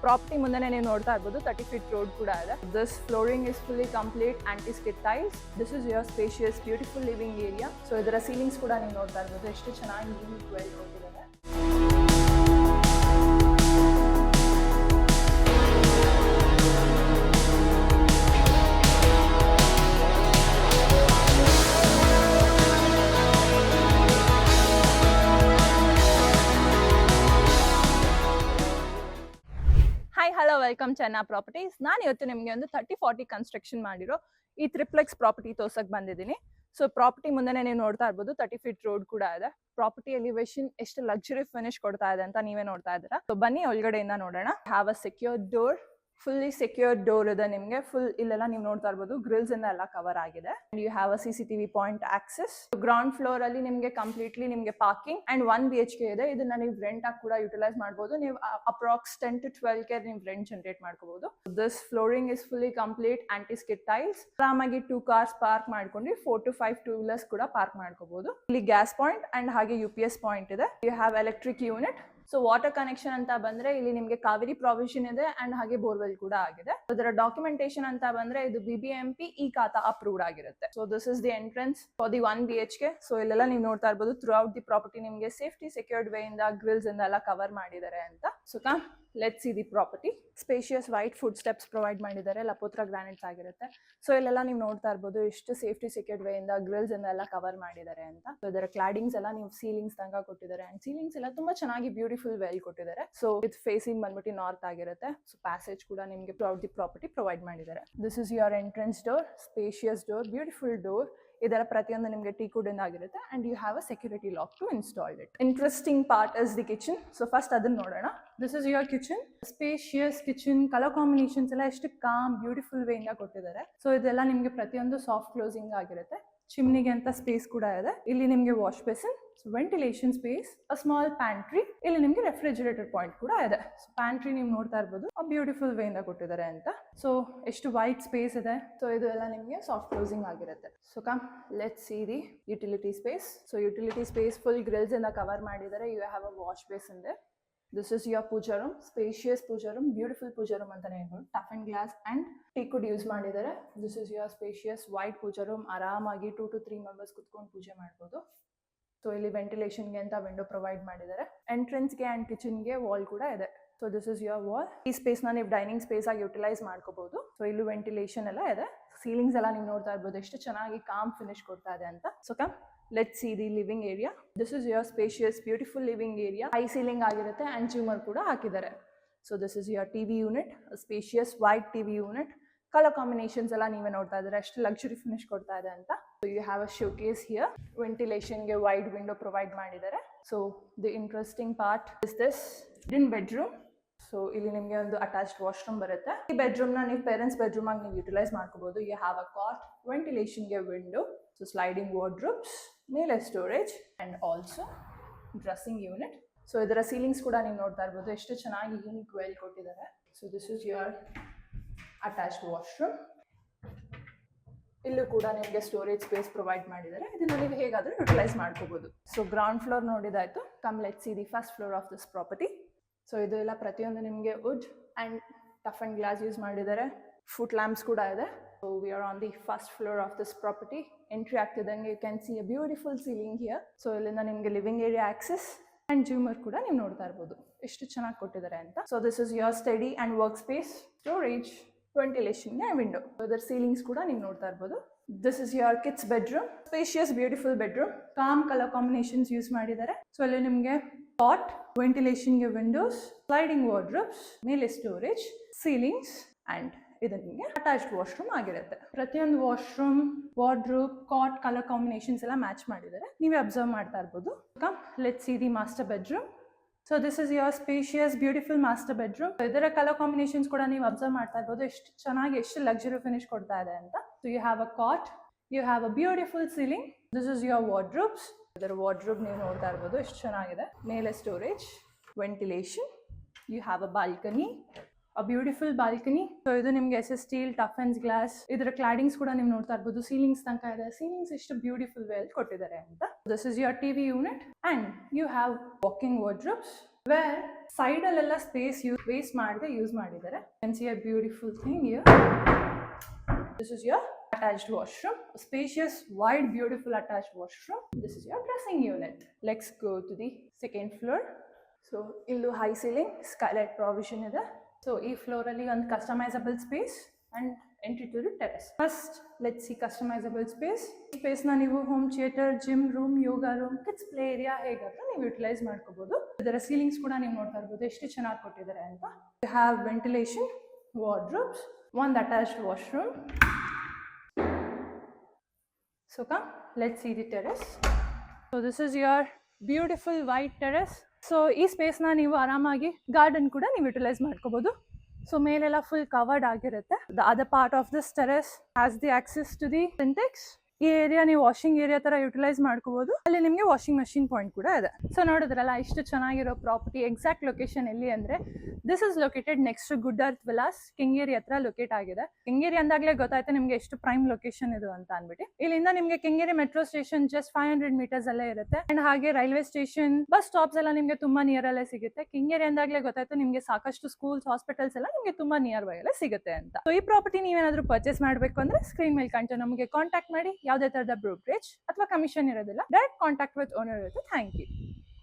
Property ಮುಂದೆನೇ ನೀವು ನೋಡ್ತಾ ಇರ್ಬೋದು 30 ಫೀಟ್ ರೋಡ್ ಕೂಡ ಇದೆ. This flooring is fully complete anti-skid tiles. This is your spacious beautiful living area. So ಇದರ ಸೀಲಿಂಗ್ಸ್ ಕೂಡ ನೀವು ನೋಡ್ತಾ ಇರ್ಬೋದು ಎಷ್ಟು ಚೆನ್ನಾಗಿ ಯೂನಿಕ್ ವೆಲ್ ಕೊಟ್ಟಿದ್ದಾರೆ. Hello welcome Chenna properties. ನಾನು ಇವತ್ತು ನಿಮಗೆ ಒಂದು 30-40 ಕನ್ಸ್ಟ್ರಕ್ಷನ್ ಮಾಡಿರೋ ಈ ಟ್ರಿಪ್ಲೆಕ್ಸ್ ಪ್ರಾಪರ್ಟಿ ತೋರ್ಸಕ್ ಬಂದಿದ್ದೀನಿ. ಸೊ ಪ್ರಾಪರ್ಟಿ ಮುಂದೆನೇ ನೀವು ನೋಡ್ತಾ ಇರ್ಬೋದು 30 ಫೀಟ್ ರೋಡ್ ಕೂಡ ಇದೆ. ಪ್ರಾಪರ್ಟಿ ಎಲಿವೇಶನ್ ಎಷ್ಟು ಲಕ್ಸುರಿ ಫಿನಿಶ್ ಕೊಡ್ತಾ ಇದೆ ಅಂತ ನೀವೇ ನೋಡ್ತಾ ಇದ್ದೀರಾ. ಸೊ ಬನ್ನಿ ಒಳಗಡೆಯಿಂದ ನೋಡೋಣ. Have a secure door, fully secure door ಇದೆ ನಿಮಗೆ. ಫುಲ್ ಇಲ್ಲೆಲ್ಲ ನೀವು ನೋಡ್ತಾ ಇರ್ಬೋದು ಗ್ರಿಲ್ಸ್ ಇಂದ ಎಲ್ಲ ಕವರ್ ಆಗಿದೆ. You have a CCTV point access. Ground floor ಅಲ್ಲಿ ನಿಮಗೆ ಕಂಪ್ಲೀಟ್ಲಿ ನಿಮಗೆ ಪಾರ್ಕಿಂಗ್ ಅಂಡ್ 1 BHK ಇದೆ. ಇದನ್ನ ನೀವು ರೆಂಟ್ ಆಗಿ ಕೂಡ ಯುಟಿಲೈಸ್ ಮಾಡಬಹುದು. ನೀವು ಅಪ್ರಾಕ್ಸ್ 10 to 12K ನೀವು ರೆಂಟ್ ಜನರೇಟ್ ಮಾಡ್ಕೋಬಹುದು. This flooring is fully complete anti-skid tiles. ಆರಾಮಾಗಿ 2 ಕಾರ್ಸ್ ಪಾರ್ಕ್ ಮಾಡ್ಕೊಂಡು 4 to 5 2-wheelers ಕೂಡ ಪಾರ್ಕ್ ಮಾಡ್ಕೋಬಹುದು. ಇಲ್ಲಿ ಗ್ಯಾಸ್ ಪಾಯಿಂಟ್ ಅಂಡ್ ಹಾಗೆ UPS ಪಾಯಿಂಟ್ ಇದೆ. You have electric unit. So water connection ಅಂತ ಬಂದ್ರೆ ಇಲ್ಲಿ ನಿಮಗೆ ಕಾವೇರಿ ಪ್ರಾವಿಷನ್ ಇದೆ ಅಂಡ್ ಹಾಗೆ ಬೋರ್ವೆಲ್ ಕೂಡ ಆಗಿದೆ. ಇದರ ಡಾಕ್ಯುಮೆಂಟೇಶನ್ ಅಂತ ಬಂದ್ರೆ ಇದು BBMP ಈ ಖಾತಾ ಅಪ್ರೂವ್ಡ್ ಆಗಿರುತ್ತೆ. So this is the entrance for the 1 BHK. So ಇಲ್ಲೆಲ್ಲ ನೀವು ನೋಡ್ತಾ ಇರ್ಬೋದು ಥ್ರೂ ಔಟ್ ದಿ ಪ್ರಾಪರ್ಟಿ ನಿಮಗೆ ಸೇಫ್ಟಿ ಸೆಕ್ಯೂರ್ಡ್ ವೇ ಇಂದ ಗ್ರಿಲ್ಸ್ ಇಂದ ಎಲ್ಲ ಕವರ್ ಮಾಡಿದ್ದಾರೆ ಅಂತ. So come let's see the property. Spacious white food steps provide ಮಾಡಿದ್ದಾರೆ. ಲಪೋತ್ರ ಗ್ರಾನೈಟ್ಸ್ ಆಗಿರುತ್ತೆ. ಸೊ ಇಲ್ಲೆಲ್ಲ ನೀವು ನೋಡ್ತಾ ಇರ್ಬೋದು ಎಷ್ಟು ಸೇಫ್ಟಿ ಸೆಕ್ಯೂರ್ಡ್ ವೇ ಇಂದ ಗ್ರಿಲ್ಸ್ ಇಂದ ಎಲ್ಲ ಕವರ್ ಮಾಡಿದ್ದಾರೆ ಅಂತ. ಸೊ ಇದರ ಕ್ಲಾಡಿಂಗ್ಸ್ ಎಲ್ಲ ನೀವು ಸೀಲಿಂಗ್ಸ್ ತನಕ ಕೊಟ್ಟಿದ್ದಾರೆ ಅಂಡ್ ಸೀಲಿಂಗ್ಸ್ ಎಲ್ಲ ತುಂಬಾ ಚೆನ್ನಾಗಿ ಬ್ಯೂಟಿಫುಲ್ ವೆಲ್ ಕೊಟ್ಟಿದ್ದಾರೆ. ಸೊ ವಿತ್ ಫೇಸಿಂಗ್ ಬಂದ್ಬಿಟ್ಟು ನಾರ್ತ್ ಆಗಿರುತ್ತೆ. ಸೊ ಪ್ಯಾಸೇಜ್ ಕೂಡ ನಿಮಗೆ throughout the property provide ಮಾಡಿದ್ದಾರೆ. This is your entrance door, spacious door, beautiful door. ಇದರ ಪ್ರತಿಯೊಂದು ನಿಮಗೆ ಟೀಕ್ವುಡ್ ಇಂದ ಆಗಿರುತ್ತೆ and you have a security lock to install it. Interesting part is the kitchen. So first ಅದನ್ನ ನೋಡೋಣ. This is your kitchen, spacious kitchen. Colour combinations ಎಲ್ಲ ಎಷ್ಟು com beautiful way ಇಂದ ಕೊಟ್ಟಿದ್ದಾರೆ. ಸೊ ಇದೆಲ್ಲ ನಿಮಗೆ ಪ್ರತಿಯೊಂದು ಸಾಫ್ಟ್ ಕ್ಲೋಸಿಂಗ್ ಆಗಿರುತ್ತೆ. ಚಿಮ್ನಿಗೆ ಅಂತ ಸ್ಪೇಸ್ ಕೂಡ ಇದೆ. ಇಲ್ಲಿ ನಿಮಗೆ wash basin, ventilation space, a small pantry. ಇಲ್ಲಿ ನಿಮಗೆ ರೆಫ್ರಿಜರೇಟರ್ ಪಾಯಿಂಟ್ ಕೂಡ ಇದೆ. ಸೊ ಪ್ಯಾಂಟ್ರಿ ನೀವು ನೋಡ್ತಾ ಇರ್ಬೋದು ಬ್ಯೂಟಿಫುಲ್ ವೇ ಇಂದ ಕೊಟ್ಟಿದ್ದಾರೆ ಅಂತ. ಸೊ ಎಷ್ಟು ವೈಟ್ ಸ್ಪೇಸ್ ಇದೆ. ಸೊ ಇದು ಎಲ್ಲ ನಿಮಗೆ ಸಾಫ್ಟ್ ಕ್ಲೋಸಿಂಗ್ ಆಗಿರುತ್ತೆ. So come let's see the utility space. So utility space full grills ಇಂದ ಕವರ್ ಮಾಡಿದ್ದಾರೆ. You have a wash basin ಇದೆ. This is your puja room, spacious puja room, beautiful puja room ಅಂತಾನೆ ಹೇಳ್ಬೋದು. Tough and glass and teakwood use ಮಾಡಿದ್ದಾರೆ. This is your spacious white puja room. ಆರಾಮಾಗಿ 2 to 3 members ಕುತ್ಕೊಂಡು ಪೂಜೆ ಮಾಡ್ಬೋದು. So ಇಲ್ಲಿ ವೆಂಟಿಲೇಷನ್ಗೆ ಅಂತ ವಿಂಡೋ ಪ್ರೊವೈಡ್ ಮಾಡಿದ್ದಾರೆ. ಎಂಟ್ರೆನ್ಸ್ಗೆ ಅಂಡ್ ಕಿಚನ್ಗೆ ವಾಲ್ ಕೂಡ ಇದೆ. So this is your wall. ಈ ಸ್ಪೇಸ್ನ ನೀವು ಡೈನಿಂಗ್ ಸ್ಪೇಸ್ ಆಗಿ ಯುಟಿಲೈಸ್ ಮಾಡ್ಕೋಬಹುದು. ಸೊ ಇಲ್ಲಿ ವೆಂಟಿಲೇಷನ್ ಎಲ್ಲ ಇದೆ. ಸೀಲಿಂಗ್ಸ್ ಎಲ್ಲ ನೀವು ನೋಡ್ತಾ ಇರ್ಬೋದು ಎಷ್ಟು ಚೆನ್ನಾಗಿ ಕಾಮ್ ಫಿನಿಶ್ ಕೊಡ್ತಾ ಇದೆ ಅಂತ. So come let's see the living area. This is your spacious beautiful living area. High ceiling ಆಗಿರುತ್ತೆ and zoomer ಕೂಡ ಹಾಕಿದ್ದಾರೆ. So this is your TV unit, a spacious white TV unit. Color combinations ಎಲ್ಲ ನೀವೇ ನೋಡ್ತಾ ಇದ್ದೀರಾ ಎಷ್ಟು luxury finish ಕೊಡ್ತಾ ಇದೆ ಅಂತ. So you have a showcase here. Ventilation ಗೆ wide window provide ಮಾಡಿದ್ದಾರೆ. So the interesting part is this hidden bedroom. So ಇಲ್ಲಿ ನಿಮಗೆ ಒಂದು ಅಟ್ಯಾಚ್ಡ್ ವಾಶ್ರೂಮ್ ಬರುತ್ತೆ. ಈ ಬೆಡ್ರೂಮ್ ನ ನೀವು ಪೇರೆಂಟ್ಸ್ ಬೆಡ್ರೂಮ್ ಆಗಿ ನೀವು ಯುಟಿಲೈಸ್ ಮಾಡ್ಕೋಬಹುದು. You have a cot, ventilation ಗೆ ವಿಂಡೋ, ಸೊ ಸ್ಲೈಡಿಂಗ್ ವಾರ್ಡ್ರೋಬ್ಸ್, ಮೇಲೆ storage and also dressing unit. So ಇದರ ಸೀಲಿಂಗ್ಸ್ ಕೂಡ ನೀವು ನೋಡ್ತಾ ಇರ್ಬೋದು ಎಷ್ಟು ಚೆನ್ನಾಗಿ ಯೂನಿಕ್ ವೆಲ್ ಕೊಟ್ಟಿದ್ದಾರೆ. So this is your attached washroom. ಇಲ್ಲೂ ಕೂಡ ನಿಮಗೆ ಸ್ಟೋರೇಜ್ ಸ್ಪೇಸ್ ಪ್ರೊವೈಡ್ ಮಾಡಿದ್ದಾರೆ. ಇದನ್ನ ನೀವು ಹೇಗಾದ್ರೂ ಯುಟಿಲೈಸ್ ಮಾಡ್ಕೋಬಹುದು. ಸೊ ಗ್ರೌಂಡ್ ಫ್ಲೋರ್ ನೋಡಿದಾಯ್ತು. Come let's see the first floor of this property. So ಇದು ಎಲ್ಲ ಪ್ರತಿಯೊಂದು ನಿಮಗೆ wood and tough and glass use ಮಾಡಿದ್ದಾರೆ. ಫುಟ್ ಲ್ಯಾಂಪ್ಸ್ ಕೂಡ ಇದೆ. So we are on the first floor of this property. Entry ಆಗ್ತಿದ್ದಂಗೆ you can see a beautiful ceiling here. So ಇಲ್ಲಿಂದ ನಿಮಗೆ ಲಿವಿಂಗ್ ಏರಿಯಾ ಆಕ್ಸೆಸ್ ಆ್ಯಂಡ್ ಜೂಮರ್ ಕೂಡ ನೀವು ನೋಡ್ತಾ ಇರ್ಬೋದು ಎಷ್ಟು ಚೆನ್ನಾಗಿ ಕೊಟ್ಟಿದ್ದಾರೆ ಅಂತ. So this is your study and work space, storage, ventilation and window. ಇದರ ಸೀಲಿಂಗ್ಸ್ ಕೂಡ ನೀವು ನೋಡ್ತಾ ಇರ್ಬೋದು. This is your kids bedroom, spacious beautiful bedroom. Com colour combinations use ಮಾಡಿದ್ದಾರೆ. ಸೊ ಅಲ್ಲಿ ನಿಮಗೆ ಕಾಟ್, ವೆಂಟಿಲೇಷನ್ಗೆ ವಿಂಡೋಸ್, ಸ್ಲೈಡಿಂಗ್ ವಾರ್ಡ್ರೋಬ್ಸ್, ಮೇಲೆ ಸ್ಟೋರೇಜ್, ಸೀಲಿಂಗ್ಸ್ ಆ್ಯಂಡ್ ಇದು ನಿಮಗೆ ಅಟ್ಯಾಚ್ಡ್ ವಾಶ್ರೂಮ್ ಆಗಿರುತ್ತೆ. ಪ್ರತಿಯೊಂದು ವಾಶ್ರೂಮ್, ವಾರ್ಡ್ರೋಬ್, ಕಾಟ್ ಕಲರ್ ಕಾಂಬಿನೇಷನ್ಸ್ ಎಲ್ಲ ಮ್ಯಾಚ್ ಮಾಡಿದ್ದಾರೆ. ನೀವೇ ಅಬ್ಸರ್ವ್ ಮಾಡ್ತಾ ಇರ್ಬೋದು. Come let's see the master bedroom. So this is your spacious beautiful master bedroom. ಇದರ ಕಲರ್ ಕಾಂಬಿನೇಷನ್ಸ್ ಕೂಡ ನೀವು ಅಬ್ಸರ್ವ್ ಮಾಡ್ತಾ ಇರ್ಬೋದು ಎಷ್ಟು ಚೆನ್ನಾಗಿ ಎಷ್ಟು ಲಕ್ಸುರಿ ಫಿನಿಶ್ ಕೊಡ್ತಾ ಇದೆ ಅಂತ. So you have a cot, you have a beautiful ceiling. This is your wardrobes. ಇದರ ವಾರ್ಡ್ರೋಬ್ ನೀವು ನೋಡ್ತಾ ಇರ್ಬೋದು ಎಷ್ಟು ಚೆನ್ನಾಗಿದೆ. ಮೇಲೆ storage, ventilation, you have a balcony, a beautiful balcony. So ಇದು ನಿಮಗೆ SS steel, tough and glass. ಇದರ ಕ್ಲಾಡಿಂಗ್ಸ್ ಕೂಡ ನೀವು ನೋಡ್ತಾ ಇರ್ಬೋದು. ಸೀಲಿಂಗ್ಸ್ ತನಕ ಇದೆ. ಸೀಲಿಂಗ್ಸ್ ಎಷ್ಟು ಬ್ಯೂಟಿಫುಲ್ ವೆಲ್ ಕೊಟ್ಟಿದ್ದಾರೆ ಅಂತ. This is your TV unit and you have walking wardrobes. Where side ಅಲ್ಲೆಲ್ಲ ಸ್ಪೇಸ್ ವೇಸ್ಟ್ ಮಾಡದೆ ಯೂಸ್ ಮಾಡಿದ್ದಾರೆ. Can see a beautiful thing here. This is your attached washroom, spacious, wide, beautiful attached washroom. This is your dressing unit. Let's go to the second floor. So illu high ceiling, skylight provision ide. So ee floor alli one customizable space and entry to the terrace. First let's see customizable space. Ee space na ನೀವು home theater, gym room, yoga room, kids play area ಹೇಗಾದ್ರೂ ನೀವು utilise ಮಾಡ್ಕೋಬಹುದು. ಇದರ ceilings ಕೂಡ ನೀವು ನೋಡ್ತಾ ಇರಬಹುದು ಎಷ್ಟು ಚೆನ್ನಾಗಿ ಕೊಟ್ಟಿದ್ದಾರೆ ಅಂತ. You have ventilation, wardrobes, one attached washroom. So come, let's see the terrace. So this is your beautiful white terrace. So ಈ ಸ್ಪೇಸ್ನ ನೀವು ಆರಾಮಾಗಿ ಗಾರ್ಡನ್ ಕೂಡ ನೀವು ಯುಟಿಲೈಸ್ ಮಾಡ್ಕೋಬಹುದು. ಸೊ ಮೇಲೆಲ್ಲ ಫುಲ್ ಕವರ್ಡ್ ಆಗಿರುತ್ತೆ. The other part of this terrace has the access to the Syntex. ಈ area ನೀವು ವಾಷಿಂಗ್ ಏರಿಯಾ ತರ ಯುಟಿಲೈಸ್ ಮಾಡ್ಕೋಬಹುದು. ಅಲ್ಲಿ ನಿಮಗೆ ವಾಷಿಂಗ್ ಮಷಿನ್ ಪಾಯಿಂಟ್ ಕೂಡ ಇದೆ. ಸೊ ನೋಡಿದ್ರಲ್ಲ ಇಷ್ಟು ಚೆನ್ನಾಗಿರೋ ಪ್ರಾಪರ್ಟಿ. ಎಕ್ಸಾಕ್ಟ್ ಲೊಕೇಶನ್ ಎಲ್ಲಿ ಅಂದ್ರೆ this is located next to good earth Vilas, Kengeri ಹತ್ರ ಲೊಕೇಟ್ ಆಗಿದೆ. ಕೆಂಗೇರಿ ಅಂದಾಗ್ಲೇ ಗೊತ್ತಾಯ್ತು ನಿಮ್ಗೆ ಎಷ್ಟು ಪ್ರೈಮ್ ಲೊಕೇಶನ್ ಇದು ಅಂತ ಅನ್ಬಿಟ್ಟು. ಇಲ್ಲಿಂದ ನಿಮ್ಗೆ Kengeri metro station just 500 meters ಅಲ್ಲೇ ಇರುತ್ತೆ. ಅಂಡ್ ಹಾಗೆ ರೈಲ್ವೆ ಸ್ಟೇಷನ್, ಬಸ್ ಸ್ಟಾಪ್ಸ್ ಎಲ್ಲ ನಿಮ್ಗೆ ತುಂಬಾ ನಿಯರ್ ಅಲ್ಲೇ ಸಿಗುತ್ತೆ. ಕೆಂಗೇರಿ ಅಂದಾಗ್ಲೇ ಗೊತ್ತಾಯ್ತು ನಿಮ್ಗೆ ಸಾಕಷ್ಟು ಸ್ಕೂಲ್ಸ್, ಹಾಸ್ಪಿಟಲ್ಸ್ ಎಲ್ಲ ನಿಮ್ಗೆ ತುಂಬಾ ನಿಯರ್ ಬೈ ಅಲ್ಲೇ ಸಿಗುತ್ತೆ ಅಂತ. ಸೊ ಈ ಪ್ರಾಪರ್ಟಿ ನೀವೇನಾದ್ರೂ ಪರ್ಚೇಸ್ ಮಾಡಬೇಕು ಅಂದ್ರೆ ಸ್ಕ್ರೀನ್ ಮೇಲೆ ಕಾಣ್ತಾ ನಮಗೆ ಕಾಂಟ್ಯಾಕ್ಟ್ ಮಾಡಿ. ಯಾವುದೇ ತರದ ಬ್ರೋಕರೇಜ್ ಅಥವಾ ಕಮಿಷನ್ ಇರೋದಿಲ್ಲ. ಡೈರೆಕ್ಟ್ ಕಾಂಟ್ಯಾಕ್ಟ್ ವಿತ್ ಓನರ್ ಇರುತ್ತೆ. Thank you.